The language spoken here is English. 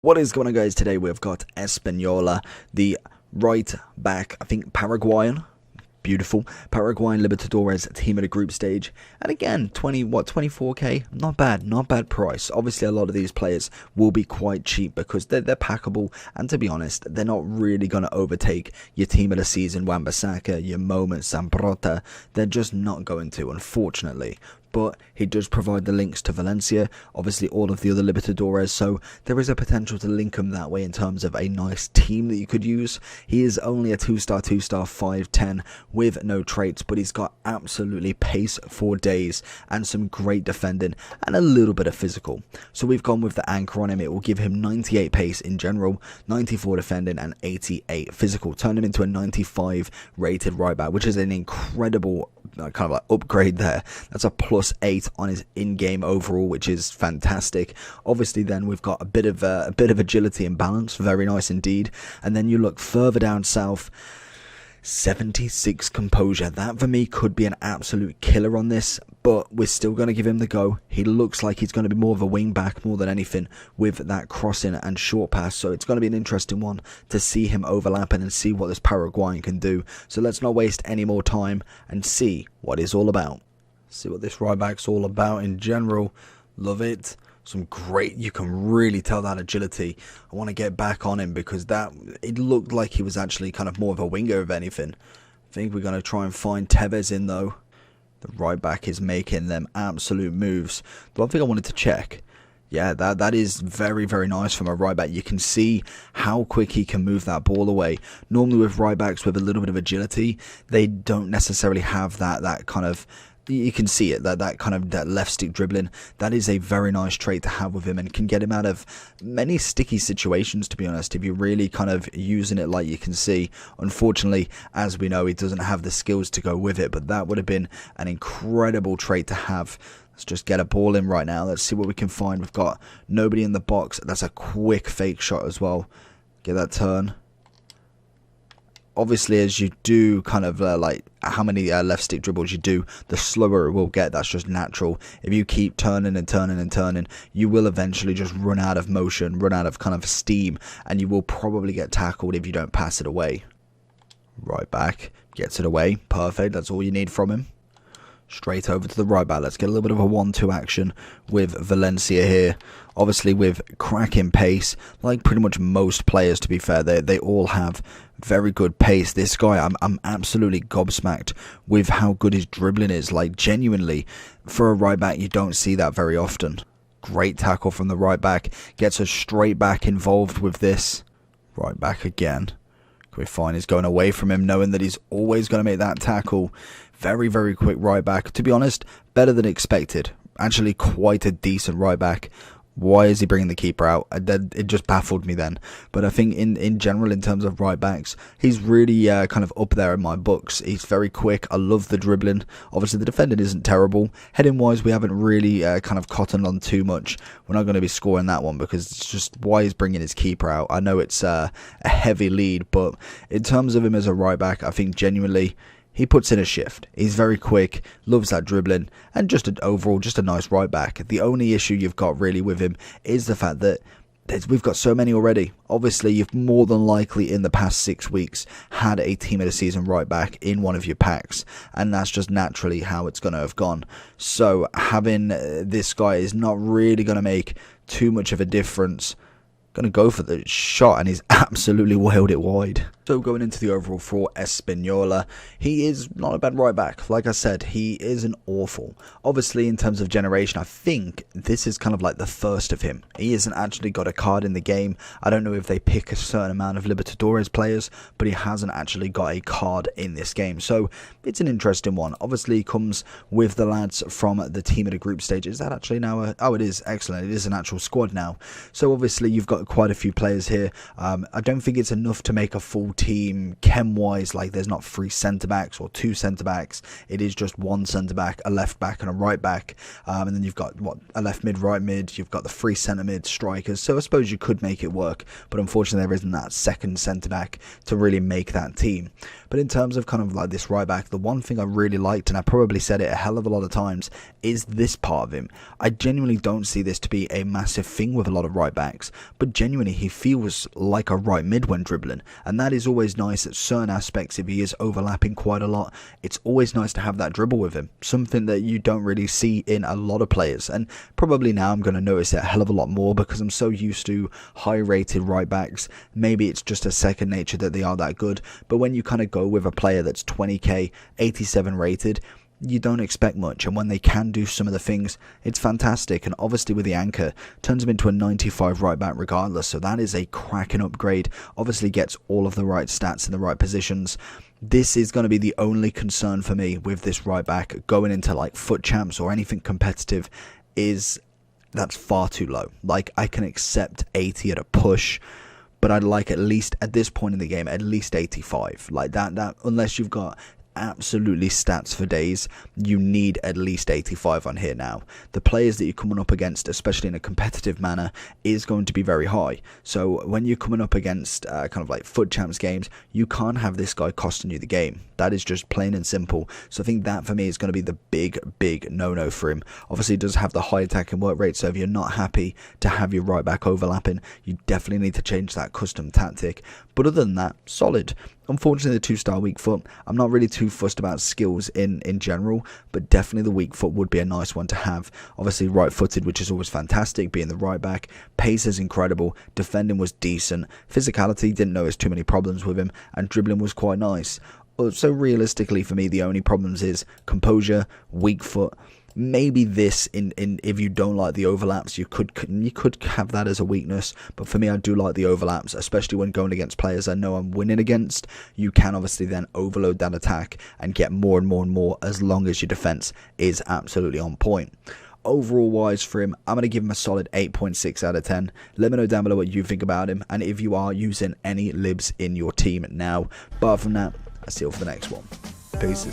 What is going on, guys? Today we've got Espinola, the right back, I think Paraguayan. Beautiful. Paraguayan Libertadores team at a group stage. And again, 24k? Not bad price. Obviously, a lot of these players will be quite cheap because they're packable. And to be honest, they're not really going to overtake your team of the season, Wan-Bissaka, your Moment, Samprota. They're just not going to, unfortunately. But he does provide the links to Valencia, obviously all of the other Libertadores, so there is a potential to link him that way in terms of a nice team that you could use. He is only a 2-star, 5'10", with no traits, but he's got absolutely pace for days and some great defending and a little bit of physical. So we've gone with the anchor on him. It will give him 98 pace in general, 94 defending and 88 physical, turn him into a 95 rated right back, which is an incredible kind of like upgrade there. That's a +8 on his in-game overall, which is fantastic. Obviously then we've got a bit of agility and balance, very nice indeed. And then you look further down south, 76 composure. That for me could be an absolute killer on this, but we're still going to give him the go. He looks like he's going to be more of a wing back more than anything with that crossing and short pass, so it's going to be an interesting one to see him overlapping and see what this Paraguayan can do. So let's not waste any more time and see what it's all about. See what this right back's all about in general. Love it. Some great, you can really tell that agility. I want to get back on him because it looked like he was actually kind of more of a winger if anything. I think we're going to try and find Tevez in though. The right back is making them absolute moves. The one thing I wanted to check, yeah, that is very, very nice from a right back. You can see how quick he can move that ball away. Normally with right backs with a little bit of agility, they don't necessarily have that kind of, you can see it, that left stick dribbling. That is a very nice trait to have with him and can get him out of many sticky situations, to be honest, if you're really kind of using it like you can see. Unfortunately, as we know, he doesn't have the skills to go with it, but that would have been an incredible trait to have. Let's just get a ball in right now. Let's see what we can find. We've got nobody in the box. That's a quick fake shot as well. Get that turn. Obviously, as you do kind of like how many left stick dribbles you do, the slower it will get. That's just natural. If you keep turning and turning and turning, you will eventually just run out of motion, run out of kind of steam, and you will probably get tackled if you don't pass it away. Right back gets it away. Perfect. That's all you need from him. Straight over to the right back. Let's get a little bit of a 1-2 action with Valencia here. Obviously with cracking pace, like pretty much most players, to be fair, they all have very good pace. This guy, I'm absolutely gobsmacked with how good his dribbling is. Like genuinely, for a right back, you don't see that very often. Great tackle from the right back. Gets us straight back involved with this. Right back again. Can we find he's going away from him, knowing that he's always going to make that tackle. Very, very quick right back. To be honest, better than expected. Actually, quite a decent right back. Why is he bringing the keeper out? It just baffled me then. But I think in general, in terms of right backs, he's really kind of up there in my books. He's very quick. I love the dribbling. Obviously, the defending isn't terrible. Heading wise, we haven't really kind of cottoned on too much. We're not going to be scoring that one because it's just why he's bringing his keeper out. I know it's a heavy lead, but in terms of him as a right back, I think genuinely he puts in a shift. He's very quick, loves that dribbling, and just overall, just a nice right back. The only issue you've got really with him is the fact that we've got so many already. Obviously, you've more than likely in the past 6 weeks had a team of the season right back in one of your packs, and that's just naturally how it's going to have gone. So having this guy is not really going to make too much of a difference. Going to go for the shot, and he's absolutely wailed it wide. So going into the overall for Espinola, he is not a bad right back. Like I said, he isn't awful. Obviously, in terms of generation, I think this is kind of like the first of him. He hasn't actually got a card in the game. I don't know if they pick a certain amount of Libertadores players, but he hasn't actually got a card in this game. So it's an interesting one. Obviously, he comes with the lads from the team at a group stage. Is that actually now oh, it is. Excellent. It is an actual squad now. So obviously, you've got quite a few players here. I don't think it's enough to make a full team chem wise. Like there's not 3 centre backs or 2 centre backs. It is just 1 centre back, a left back and a right back, and then you've got a left mid, right mid. You've got the 3 centre mid strikers, so I suppose you could make it work, but unfortunately there isn't that second centre back to really make that team. But in terms of kind of like this right back, the one thing I really liked, and I probably said it a hell of a lot of times, is this part of him. I genuinely don't see this to be a massive thing with a lot of right backs, but genuinely he feels like a right mid when dribbling, and that is always nice at certain aspects. If he is overlapping quite a lot, it's always nice to have that dribble with him, something that you don't really see in a lot of players. And probably now I'm going to notice it a hell of a lot more because I'm so used to high rated right backs. Maybe it's just a second nature that they are that good, but when you kind of go with a player that's 20k 87 rated, you don't expect much, and when they can do some of the things, it's fantastic. And obviously with the anchor, turns him into a 95 right back regardless, so that is a cracking upgrade. Obviously gets all of the right stats in the right positions. This is going to be the only concern for me with this right back going into like foot champs or anything competitive, is that's far too low. Like, I can accept 80 at a push, but I'd like, at least at this point in the game, at least 85. Like that unless you've got absolutely stats for days, you need at least 85 on here now. The players that you're coming up against, especially in a competitive manner, is going to be very high. So when you're coming up against kind of like foot champs games, you can't have this guy costing you the game. That is just plain and simple. So I think that for me is going to be the big no-no for him. Obviously it does have the high attack and work rate, so if you're not happy to have your right back overlapping, you definitely need to change that custom tactic. But other than that, solid. Unfortunately, the 2-star weak foot, I'm not really too fussed about skills in general, but definitely the weak foot would be a nice one to have. Obviously right-footed, which is always fantastic, being the right back. Pace is incredible, defending was decent, physicality, didn't notice too many problems with him, and dribbling was quite nice. So realistically for me, the only problems is composure, weak foot. Maybe this in if you don't like the overlaps, you could have that as a weakness, but for me I do like the overlaps, especially when going against players I know I'm winning against. You can obviously then overload that attack and get more and more as long as your defense is absolutely on point. Overall wise for him, I'm going to give him a solid 8.6 out of 10. Let me know down below what you think about him, and if you are using any libs in your team now. But from that, I'll see you for the next one. Peace.